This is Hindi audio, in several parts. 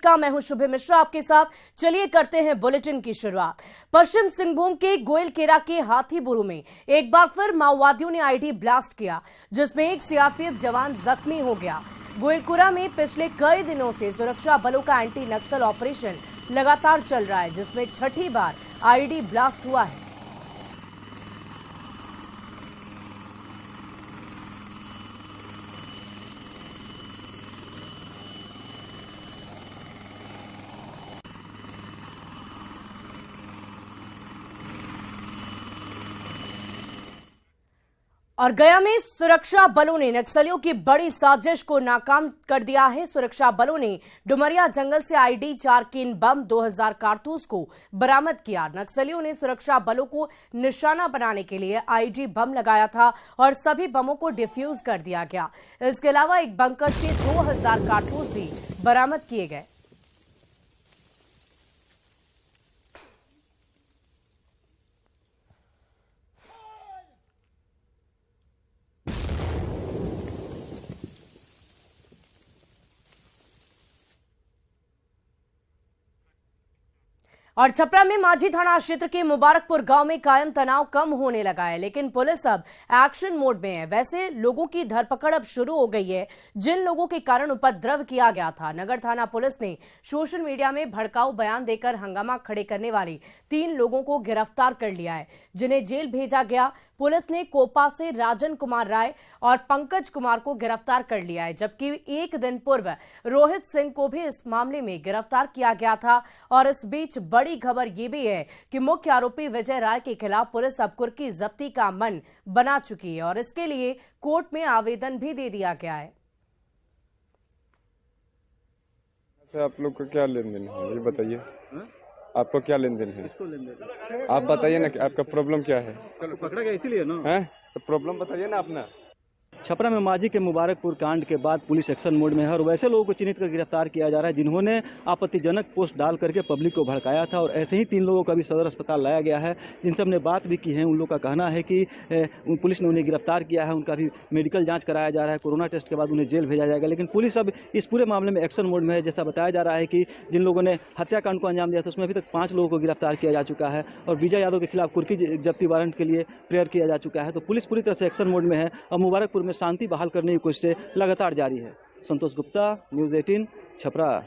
का मैं हूं शुभे मिश्रा आपके साथ। चलिए करते हैं बुलेटिन की शुरुआत। पश्चिम सिंहभूम के गोयलकेरा के हाथीबुरु में एक बार फिर माओवादियों ने आईडी ब्लास्ट किया, जिसमें एक सीआरपीएफ जवान जख्मी हो गया। गोयलकेरा में पिछले कई दिनों से सुरक्षा बलों का एंटी नक्सल ऑपरेशन लगातार चल रहा है, जिसमें छठी बार आईडी ब्लास्ट हुआ है। और गया में सुरक्षा बलों ने नक्सलियों की बड़ी साजिश को नाकाम कर दिया है। सुरक्षा बलों ने डुमरिया जंगल से आईडी 4 केन बम 2000 कारतूस को बरामद किया। नक्सलियों ने सुरक्षा बलों को निशाना बनाने के लिए आईडी बम लगाया था और सभी बमों को डिफ्यूज कर दिया गया। इसके अलावा एक बंकर से 2000 कारतूस भी बरामद किए गए। और छपरा में माझी थाना क्षेत्र के मुबारकपुर गांव में कायम तनाव कम होने लगा है, लेकिन पुलिस अब एक्शन मोड में है। वैसे लोगों की धरपकड़ अब शुरू हो गई है जिन लोगों के कारण उपद्रव किया गया था। नगर थाना पुलिस ने सोशल मीडिया में भड़काऊ बयान देकर हंगामा खड़े करने वाले 3 लोगों को गिरफ्तार कर लिया है, जिन्हें जेल भेजा गया। पुलिस ने कोपा से राजन कुमार राय और पंकज कुमार को गिरफ्तार कर लिया है, जबकि एक दिन पूर्व रोहित सिंह को भी इस मामले में गिरफ्तार किया गया था। और इस बीच बड़ी खबर यह भी है कि मुख्य आरोपी विजय राय के खिलाफ पुलिस अब कुर्की जब्ती का मन बना चुकी है और इसके लिए कोर्ट में आवेदन भी दे दिया गया है। आप लोग का क्या लेन देन है, ये बताइए। आपको क्या लेन देन है? इसको लेन देन आप बताइए ना कि आपका प्रॉब्लम क्या है। पकड़ा गया इसीलिए ना है तो प्रॉब्लम बताइए ना अपना। छपरा में माझी के मुबारकपुर कांड के बाद पुलिस एक्शन मोड में है और वैसे लोगों को चिन्हित कर गिरफ्तार किया जा रहा है जिन्होंने आपत्तिजनक पोस्ट डाल करके पब्लिक को भड़काया था। और ऐसे ही 3 लोगों का भी सदर अस्पताल लाया गया है, जिनसे हमने बात भी की है। उन लोगों का कहना है कि पुलिस ने उन्हें गिरफ्तार किया है, उनका भी मेडिकल जाँच कराया जा रहा है, कोरोना टेस्ट के बाद उन्हें जेल भेजा जाएगा। लेकिन पुलिस अब इस पूरे मामले में एक्शन मोड में है। जैसा बताया जा रहा है कि जिन लोगों ने हत्याकांड को अंजाम दिया था उसमें अभी तक 5 लोगों को गिरफ्तार किया जा चुका है और विजय यादव के खिलाफ कुर्की जब्ती वारंट के लिए प्रेयर किया जा चुका है। तो पुलिस पूरी तरह से एक्शन मोड में है और मुबारकपुर में शांति बहाल करने की कोशिशें लगातार जारी है। संतोष गुप्ता, न्यूज़ 18, छपरा।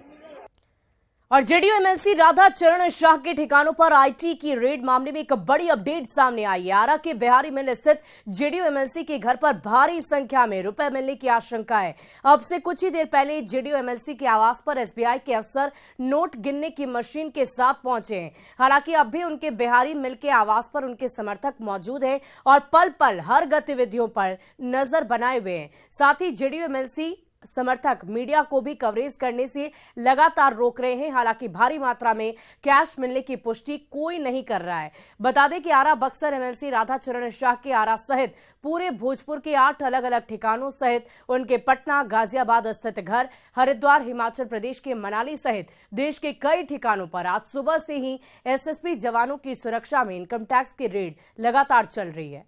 और जेडीयू एमएलसी राधा चरण शाह के ठिकानों पर आईटी की रेड मामले में एक बड़ी अपडेट सामने आई है। आरा के बिहारी मिल स्थित जेडीयू एमएलसी के घर पर भारी संख्या में रुपए मिलने की आशंका है। अब से कुछ ही देर पहले जेडीयू एमएलसी के आवास पर एसबीआई के अफसर नोट गिनने की मशीन के साथ पहुंचे हैं। हालांकि अब भी उनके बिहारी मिल के आवास पर उनके समर्थक मौजूद हैं और पल पल हर गतिविधियों पर नजर बनाए हुए हैं। साथ ही जेडीयू एमएलसी समर्थक मीडिया को भी कवरेज करने से लगातार रोक रहे हैं। हालांकि भारी मात्रा में कैश मिलने की पुष्टि कोई नहीं कर रहा है। बता दें कि आरा बक्सर एमएलसी राधा चरण शाह के आरा सहित पूरे भोजपुर के 8 अलग अलग ठिकानों सहित उनके पटना, गाजियाबाद स्थित घर, हरिद्वार, हिमाचल प्रदेश के मनाली सहित देश के कई ठिकानों पर आज सुबह से ही एसएसपी जवानों की सुरक्षा में इनकम टैक्स की रेड लगातार चल रही है।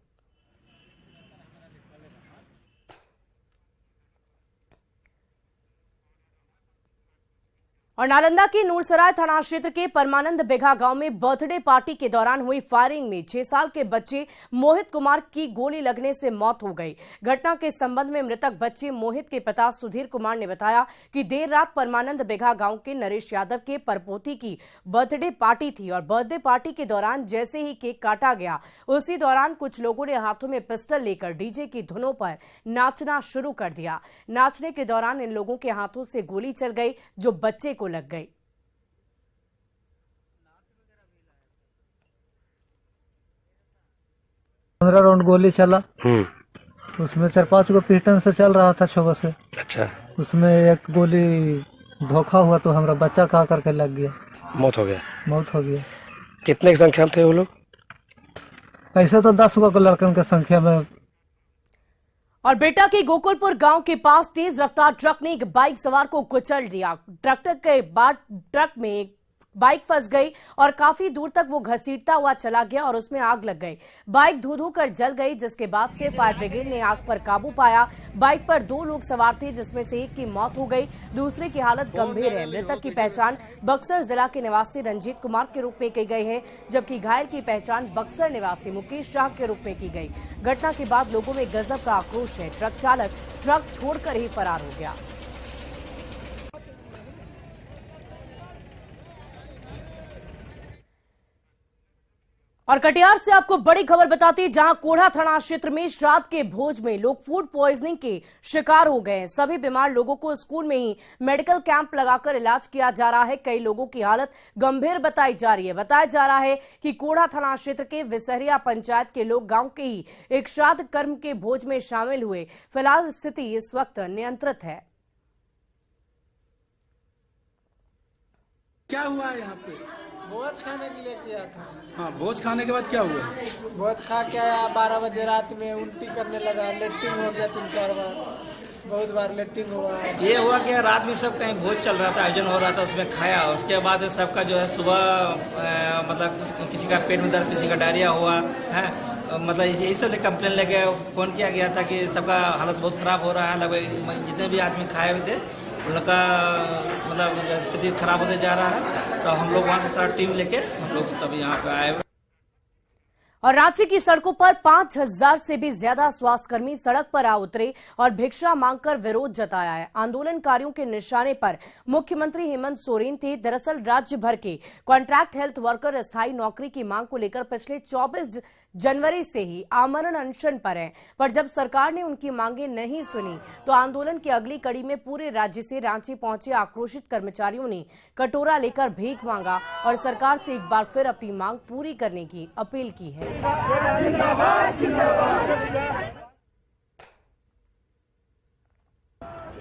और नालंदा के नूरसराय थाना क्षेत्र के परमानंद बिघा गांव में बर्थडे पार्टी के दौरान हुई फायरिंग में 6 साल के बच्चे मोहित कुमार की गोली लगने से मौत हो गई। घटना के संबंध में मृतक बच्चे मोहित के पिता सुधीर कुमार ने बताया कि देर रात परमानंद बिघा गांव के नरेश यादव के परपोती की बर्थडे पार्टी थी और बर्थडे पार्टी के दौरान जैसे ही केक काटा गया, उसी दौरान कुछ लोगों ने हाथों में पिस्टल लेकर डीजे की धुनों पर नाचना शुरू कर दिया। नाचने के दौरान इन लोगों के हाथों से गोली चल गई जो बच्चे को लग गई। 15 राउंड गोली चला। उसमें 4-5 गो पिस्टन से चल रहा था 6 गो से। अच्छा। उसमें एक गोली धोखा हुआ तो हमारा बच्चा कहा करके लग गया, मौत हो गया। मौत हो गया। कितने की संख्या में थे वो लोग? ऐसे तो 10 गो लड़कन की संख्या में। और बेटा के गोकुलपुर गांव के पास तेज रफ्तार ट्रक ने एक बाइक सवार को कुचल दिया। ट्रक में एक बाइक फंस गई और काफी दूर तक वो घसीटता हुआ चला गया और उसमें आग लग गई। बाइक धू धू कर जल गई, जिसके बाद से फायर ब्रिगेड ने आग पर काबू पाया। बाइक पर 2 लोग सवार थे, जिसमें से एक की मौत हो गई, दूसरे की हालत गंभीर है। मृतक की पहचान बक्सर जिला के निवासी रंजीत कुमार के रूप में की गई है, जबकि घायल की पहचान बक्सर निवासी मुकेश शाह के रूप में की गई। घटना के बाद लोगों में गजब का आक्रोश है। ट्रक चालक ट्रक छोड़कर ही फरार हो गया। और कटिहार से आपको बड़ी खबर बताती, जहां कोढ़ा थाना क्षेत्र में श्राद्ध के भोज में लोग फूड पॉइजनिंग के शिकार हो गए हैं। सभी बीमार लोगों को स्कूल में ही मेडिकल कैंप लगाकर इलाज किया जा रहा है। कई लोगों की हालत गंभीर बताई जा रही है। बताया जा रहा है कि कोढ़ा थाना क्षेत्र के विसहरिया पंचायत के लोग गांव के ही एक श्राद्ध कर्म के भोज में शामिल हुए। फिलहाल स्थिति इस वक्त नियंत्रित है। क्या हुआ है यहाँ पे? भोज खाने के लिए किया था। हाँ, भोज खाने के बाद क्या हुआ? भोज खा के आया, 12 बजे रात में उल्टी करने लगा, लेटरिंग हो गया 3-4 बार, बहुत बार लेटरिंग हुआ। ये हुआ कि रात में सब कहीं भोज चल रहा था, आयोजन हो रहा था, उसमें खाया। उसके बाद सबका जो है सुबह मतलब किसी का पेट में दर्द, किसी का डायरिया हुआ है, मतलब यही सब कंप्लेन लेके फ़ोन किया गया था कि सबका हालत बहुत ख़राब हो रहा है। लगभग जितने भी आदमी खाए हुए थे उनका मतलब स्थिति खराब होते जा रहा है। तो हम लोग वहाँ से सारा टीम लेके हम लोग तब यहाँ पे आए हुए। और रांची की सड़कों पर 5000 से भी ज्यादा स्वास्थ्यकर्मी सड़क पर आ उतरे और भिक्षा मांगकर विरोध जताया है। आंदोलनकारियों के निशाने पर मुख्यमंत्री हेमंत सोरेन थे। दरअसल राज्य भर के कॉन्ट्रैक्ट हेल्थ वर्कर स्थायी नौकरी की मांग को लेकर पिछले 24 जनवरी से ही आमरण अनशन पर हैं। पर जब सरकार ने उनकी मांगे नहीं सुनी तो आंदोलन की अगली कड़ी में पूरे राज्य से रांची पहुंचे आक्रोशित कर्मचारियों ने कटोरा लेकर भीख मांगा और सरकार से एक बार फिर अपनी मांग पूरी करने की अपील की है।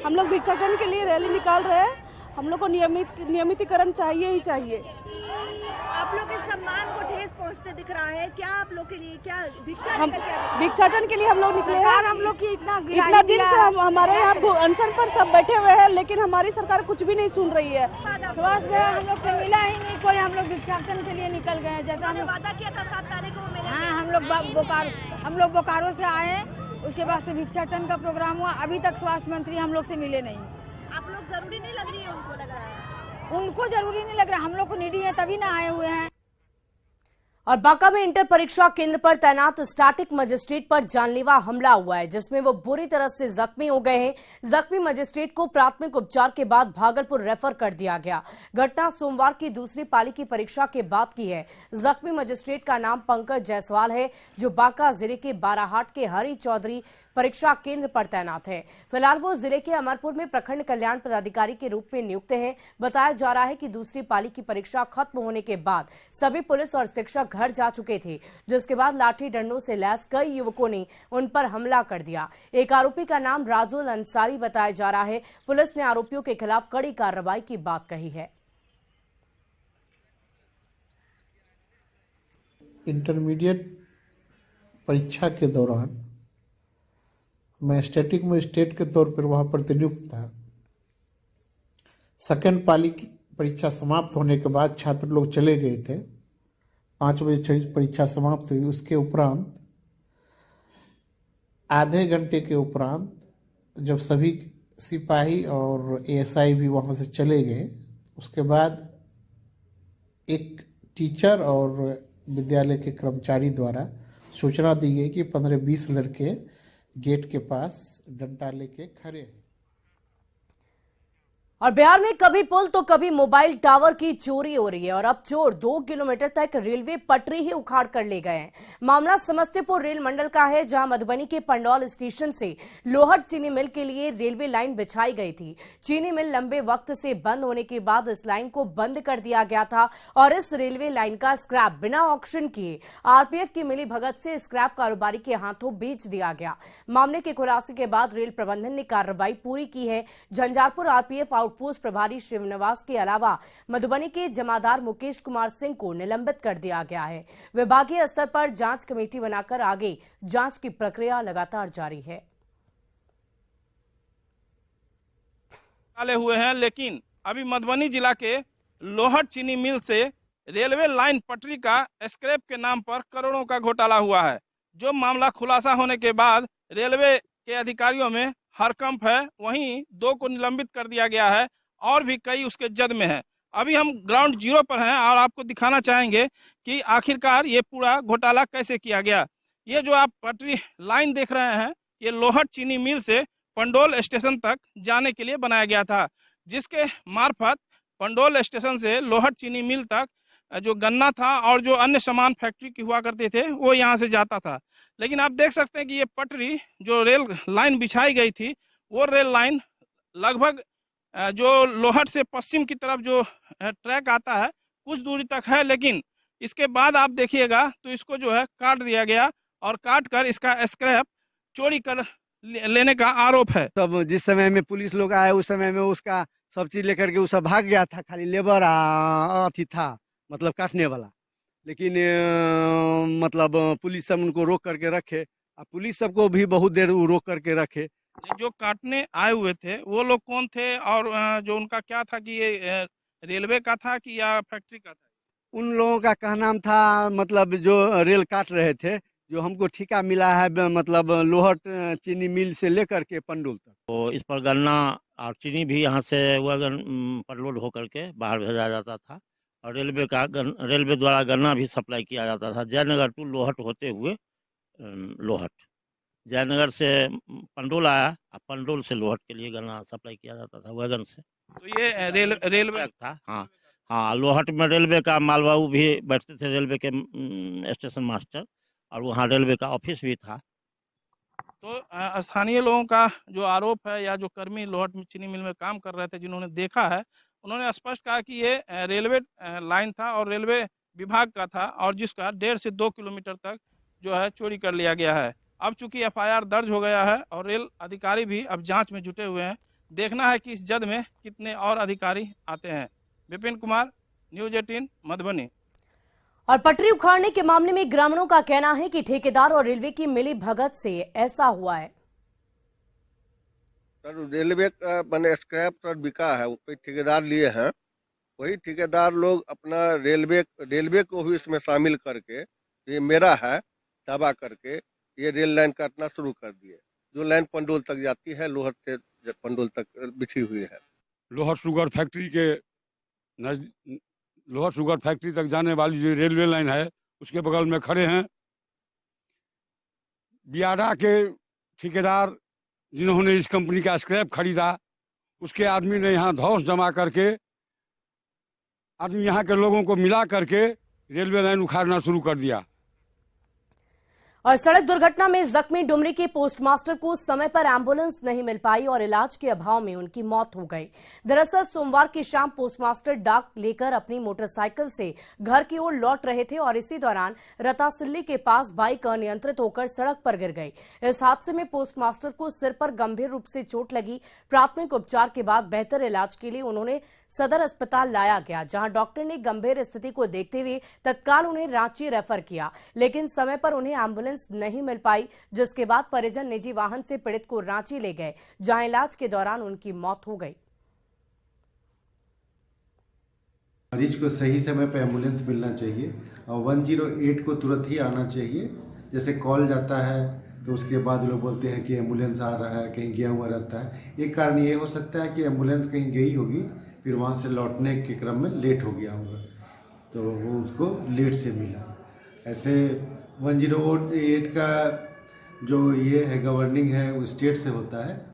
हम लोग भिक्षाटन के लिए रैली निकाल रहे हैं। हम लोग को नियमितीकरण चाहिए ही चाहिए। आप लोग के सम्मान को ठेस पहुंचते दिख रहा है। क्या आप लोग के लिए क्या भिक्षाटन के लिए हम लोग निकले हैं। हम लोग की इतना दिन से हमारे यहाँ अनशन पर सब बैठे हुए हैं, लेकिन हमारी सरकार कुछ भी नहीं सुन रही है। स्वास्थ्य विभाग हम लोग से मिला ही नहीं कोई। हम लोग भिक्षाटन के लिए निकल गए, जैसा हमने वादा किया था 7 तारीख को मिलेंगे। हाँ, हम लोग बोकारो से आए, उसके बाद से भिक्षाटन का प्रोग्राम हुआ। अभी तक स्वास्थ्य मंत्री हम लोग से मिले नहीं। आप लोग जरूरी नहीं लग रही है? उनको लग रहा है। उनको जरूरी नहीं लग रहा, हम लोग को नीडी है तभी ना आए हुए हैं। और बांका में इंटर परीक्षा केंद्र पर तैनात स्टैटिक मजिस्ट्रेट पर जानलेवा हमला हुआ है, जिसमें वो बुरी तरह से जख्मी हो गए हैं। जख्मी मजिस्ट्रेट को प्राथमिक उपचार के बाद भागलपुर रेफर कर दिया गया। घटना सोमवार की दूसरी पाली की परीक्षा के बाद की है। जख्मी मजिस्ट्रेट का नाम पंकज जायसवाल है, जो बांका जिले के बाराहाट के हरि चौधरी परीक्षा केंद्र पर तैनात है। फिलहाल वो जिले के अमरपुर में प्रखंड कल्याण पदाधिकारी के रूप में नियुक्त हैं। बताया जा रहा है कि दूसरी पाली की परीक्षा खत्म होने के बाद सभी पुलिस और शिक्षक घर जा चुके थे, जिसके बाद लाठी डंडों से लैस कई युवकों ने उन पर हमला कर दिया। एक आरोपी का नाम राजुल अंसारी बताया जा रहा है। पुलिस ने आरोपियों के खिलाफ कड़ी कार्रवाई की बात कही है। इंटरमीडिएट परीक्षा के दौरान मैं स्टैटिक मजिस्ट्रेट के तौर पर वहाँ पर नियुक्त था। सेकेंड पाली की परीक्षा समाप्त होने के बाद छात्र लोग चले गए थे। 5 बजे परीक्षा समाप्त हुई। उसके उपरांत आधे घंटे के उपरांत जब सभी सिपाही और एएसआई भी वहाँ से चले गए, उसके बाद एक टीचर और विद्यालय के कर्मचारी द्वारा सूचना दी गई कि 15-20 लड़के गेट के पास डंडा लेके खड़े हैं। और बिहार में कभी पुल तो कभी मोबाइल टावर की चोरी हो रही है और अब चोर 2 किलोमीटर तक रेलवे पटरी ही उखाड़ कर ले गए हैं। मामला समस्तीपुर रेल मंडल का है, जहां मधुबनी के पंडौल स्टेशन से लोहट चीनी मिल के लिए रेलवे लाइन बिछाई गई थी। चीनी मिल लंबे वक्त से बंद होने के बाद इस लाइन को बंद कर दिया गया था और इस रेलवे लाइन का स्क्रैप बिना ऑक्शन किए आरपीएफ की मिली भगत से स्क्रैप कारोबारी के हाथों बेच दिया गया। मामले के खुलासे के बाद रेल प्रबंधन ने कार्रवाई पूरी की है। झंझारपुर आरपीएफ आउटपोस्ट प्रभारी श्रीनिवास के अलावा मधुबनी के जमादार मुकेश कुमार सिंह को निलंबित कर दिया गया है। विभागीय स्तर पर जांच कमेटी बनाकर आगे जांच की प्रक्रिया लगातार जारी है। डाले हुए हैं, लेकिन अभी मधुबनी जिला के लोहट चीनी मिल से रेलवे लाइन पटरी का स्क्रैप के नाम पर करोड़ों का घोटाला हुआ है। जो मामला खुलासा होने के बाद रेलवे के अधिकारियों में हड़कंप है। वहीं 2 को निलंबित कर दिया गया है और भी कई उसके जद में है। अभी हम ग्राउंड जीरो पर हैं और आपको दिखाना चाहेंगे कि आखिरकार ये पूरा घोटाला कैसे किया गया। ये जो आप पटरी लाइन देख रहे हैं, ये लोहट चीनी मिल से पंडोल स्टेशन तक जाने के लिए बनाया गया था, जिसके मार्फत पंडोल स्टेशन से लोहट चीनी मिल तक जो गन्ना था और जो अन्य सामान फैक्ट्री की हुआ करते थे वो यहाँ से जाता था। लेकिन आप देख सकते हैं कि ये पटरी जो रेल लाइन बिछाई गई थी, वो रेल लाइन लगभग जो लोहट से पश्चिम की तरफ जो ट्रैक आता है कुछ दूरी तक है, लेकिन इसके बाद आप देखिएगा तो इसको जो है काट दिया गया और काट कर इसका स्क्रैप चोरी कर लेने का आरोप है। तब जिस समय में पुलिस लोग आए उस समय में उसका सब चीज लेकर के उसका भाग गया था, खाली लेबर अथी था, मतलब काटने वाला। लेकिन मतलब पुलिस सब उनको रोक करके रखे, और पुलिस सबको भी बहुत देर रोक करके रखे। जो काटने आए हुए थे वो लोग कौन थे और जो उनका क्या था कि ये रेलवे का था कि या फैक्ट्री का था? उन लोगों का कहना था मतलब जो रेल काट रहे थे, जो हमको ठेका मिला है मतलब लोहट चीनी मिल से लेकर के पंडोल तक। तो इस पर गन्ना और चीनी भी यहाँ से वैगन पर लोड होकर के बाहर भेजा जाता था और रेलवे द्वारा गन्ना भी सप्लाई किया जाता था जयनगर टू लोहट होते हुए लोहट। जयनगर से पंडोल आया और पंडोल से लोहट के लिए गन्ना सप्लाई किया जाता था वैगन से। तो ये रेलवे था। हाँ, लोहट में रेलवे का मालवाहू भी बैठते थे, रेलवे के स्टेशन मास्टर, और वहाँ रेलवे का ऑफिस भी था। तो स्थानीय लोगों का जो आरोप है या जो कर्मी लोहट चीनी मिल में काम कर रहे थे जिन्होंने देखा है, उन्होंने स्पष्ट कहा कि ये रेलवे लाइन था और रेलवे विभाग का था और जिसका 1.5 से 2 किलोमीटर तक जो है चोरी कर लिया गया है। अब चूंकि एफआईआर दर्ज हो गया है और रेल अधिकारी भी अब जांच में जुटे हुए हैं, देखना है कि इस जद में कितने और अधिकारी आते हैं। विपिन कुमार, न्यूज 18 मधुबनी। और पटरी उखाड़ने के मामले में ग्रामीणों का कहना है कि ठेकेदार और रेलवे की मिली भगत से ऐसा हुआ है। सर रेलवे का मैंने स्क्रैप सर बिका है, कोई ठेकेदार लिए हैं, वही ठेकेदार लोग अपना रेलवे को भी इसमें शामिल करके ये मेरा है दावा करके ये रेल लाइन काटना शुरू कर दिए। जो लाइन पंडोल तक जाती है, लोहट से पंडोल तक बिछी हुई है। लोहट शुगर फैक्ट्री तक जाने वाली जो रेलवे लाइन है उसके बगल में खड़े हैं बियाडा के ठेकेदार जिन्होंने इस कंपनी का स्क्रैप खरीदा। उसके आदमी ने यहाँ धौंस जमा करके आदमी यहाँ के लोगों को मिला करके रेलवे लाइन उखाड़ना शुरू कर दिया। और सड़क दुर्घटना में जख्मी डुमरी के पोस्टमास्टर को समय पर एम्बुलेंस नहीं मिल पाई और इलाज के अभाव में उनकी मौत हो गई। दरअसल सोमवार की शाम पोस्टमास्टर डाक लेकर अपनी मोटरसाइकिल से घर की ओर लौट रहे थे और इसी दौरान रतासिल्ली के पास बाइक अनियंत्रित होकर सड़क पर गिर गई। इस हादसे में पोस्टमास्टर को सिर पर गंभीर रूप से चोट लगी। प्राथमिक उपचार के बाद बेहतर इलाज के लिए उन्होंने सदर अस्पताल लाया गया, जहां डॉक्टर ने गंभीर स्थिति को देखते हुए तत्काल उन्हें रांची रेफर किया, लेकिन समय पर उन्हें एम्बुलेंस नहीं मिल पाई, जिसके बाद परिजन निजी वाहन से पीड़ित को रांची ले गए, जहां इलाज के दौरान उनकी मौत हो गई। मरीज को सही समय पर एम्बुलेंस मिलना चाहिए और 108 को तुरंत ही आना चाहिए। जैसे कॉल जाता है तो उसके बाद लोग बोलते हैं कि एम्बुलेंस आ रहा है, कहीं गया हुआ रहता है। एक कारण ये हो सकता है कि एम्बुलेंस कहीं गई होगी, फिर वहाँ से लौटने के क्रम में लेट हो गया होगा, तो वो उसको लेट से मिला। ऐसे 108 का जो ये है गवर्निंग है वो स्टेट से होता है।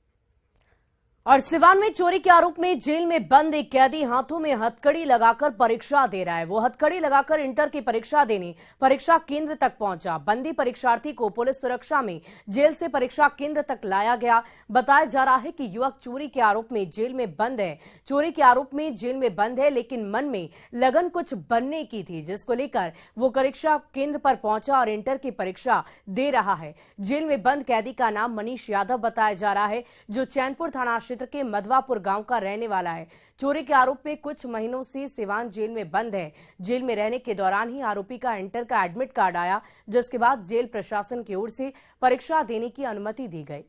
और सिवान में चोरी के आरोप में जेल में बंद एक कैदी हाथों में हथकड़ी लगाकर परीक्षा दे रहा है। वो हथकड़ी लगाकर इंटर की परीक्षा देने परीक्षा केंद्र तक पहुंचा। बंदी परीक्षार्थी को पुलिस सुरक्षा में जेल से परीक्षा केंद्र तक लाया गया। बताया जा रहा है कि युवक चोरी के आरोप में जेल में बंद है। चोरी के आरोप में जेल में बंद है, लेकिन मन में लगन कुछ बनने की थी, जिसको लेकर वो परीक्षा केंद्र पर पहुंचा और इंटर की परीक्षा दे रहा है। जेल में बंद कैदी का नाम मनीष यादव बताया जा रहा है, जो चैनपुर थाना क्षेत्र के मधवापुर गांव का रहने वाला है। चोरी के आरोप में कुछ महीनों से सिवान जेल में बंद है। जेल में रहने के दौरान ही आरोपी का इंटर का एडमिट कार्ड आया, जिसके बाद जेल प्रशासन की ओर से परीक्षा देने की अनुमति दी गई।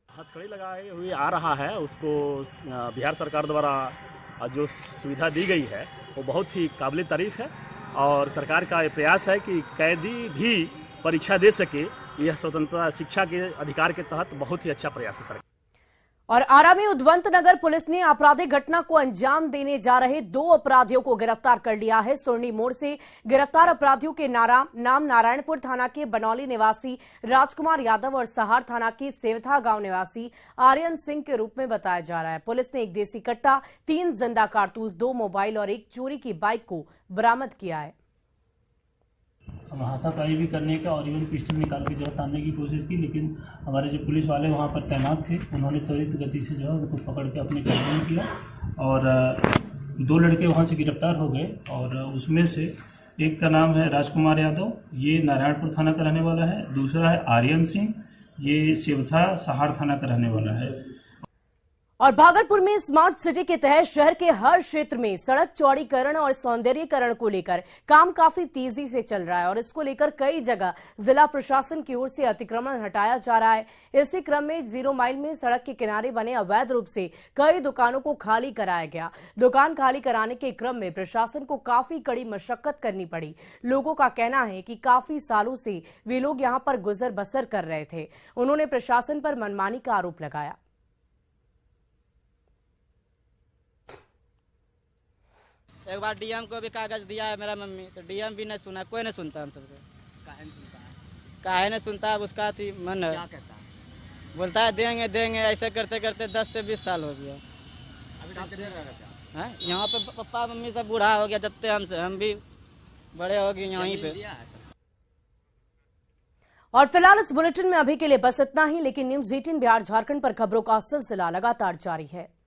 हथकड़ी लगाए हुए आ रहा है, उसको बिहार सरकार द्वारा जो सुविधा दी गई है वो बहुत ही काबिल तारीफ है और सरकार का ये प्रयास है कि कैदी भी परीक्षा दे सके। यह स्वतंत्रता शिक्षा के अधिकार के तहत बहुत ही अच्छा प्रयास है सरकार। और आरा में उद्वंत नगर पुलिस ने आपराधिक घटना को अंजाम देने जा रहे 2 अपराधियों को गिरफ्तार कर लिया है। सुरनी मोड़ से गिरफ्तार अपराधियों के नाम नारायणपुर थाना के बनौली निवासी राजकुमार यादव और सहार थाना के सेवथा गांव निवासी आर्यन सिंह के रूप में बताया जा रहा है। पुलिस ने 1 देसी कट्टा, 3 जिंदा कारतूस, 2 मोबाइल और 1 चोरी की बाइक को बरामद किया है। हम हाथापाई भी करने का और इवन पिस्टल निकाल के जो है तानने की कोशिश की, लेकिन हमारे जो पुलिस वाले वहाँ पर तैनात थे उन्होंने त्वरित गति से जो है उनको पकड़ के अपने कब्जे में किया और 2 लड़के वहाँ से गिरफ्तार हो गए। और उसमें से एक का नाम है राजकुमार यादव, ये नारायणपुर थाना का रहने वाला है। दूसरा है आर्यन सिंह, ये सेवथा सहार थाना का रहने वाला है। और भागलपुर में स्मार्ट सिटी के तहत शहर के हर क्षेत्र में सड़क चौड़ीकरण और सौंदर्यीकरण को लेकर काम काफी तेजी से चल रहा है और इसको लेकर कई जगह जिला प्रशासन की ओर से अतिक्रमण हटाया जा रहा है। इसी क्रम में 0 माइल में सड़क के किनारे बने अवैध रूप से कई दुकानों को खाली कराया गया। दुकान खाली कराने के क्रम में प्रशासन को काफी कड़ी मशक्कत करनी पड़ी। लोगों का कहना है कि काफी सालों से वे लोग यहां पर गुजर बसर कर रहे थे। उन्होंने प्रशासन पर मनमानी का आरोप लगाया। एक बार डीएम को भी कागज दिया है मेरा मम्मी, तो डीएम भी नहीं सुना, कोई नहीं सुनता हम सबको। काहे नहीं सुनता है उसका थी मन है। क्या कहता है? बोलता है देंगे देंगे, ऐसे करते करते 10 से 20 साल हो गया। है यहाँ पे पापा मम्मी सब बूढ़ा हो गया, जब तक हमसे हम भी बड़े हो गए यहीं पे। और फिलहाल इस बुलेटिन में अभी के लिए बस इतना ही, लेकिन न्यूज़ 18 बिहार झारखंड पर खबरों का सिलसिला लगातार जारी है।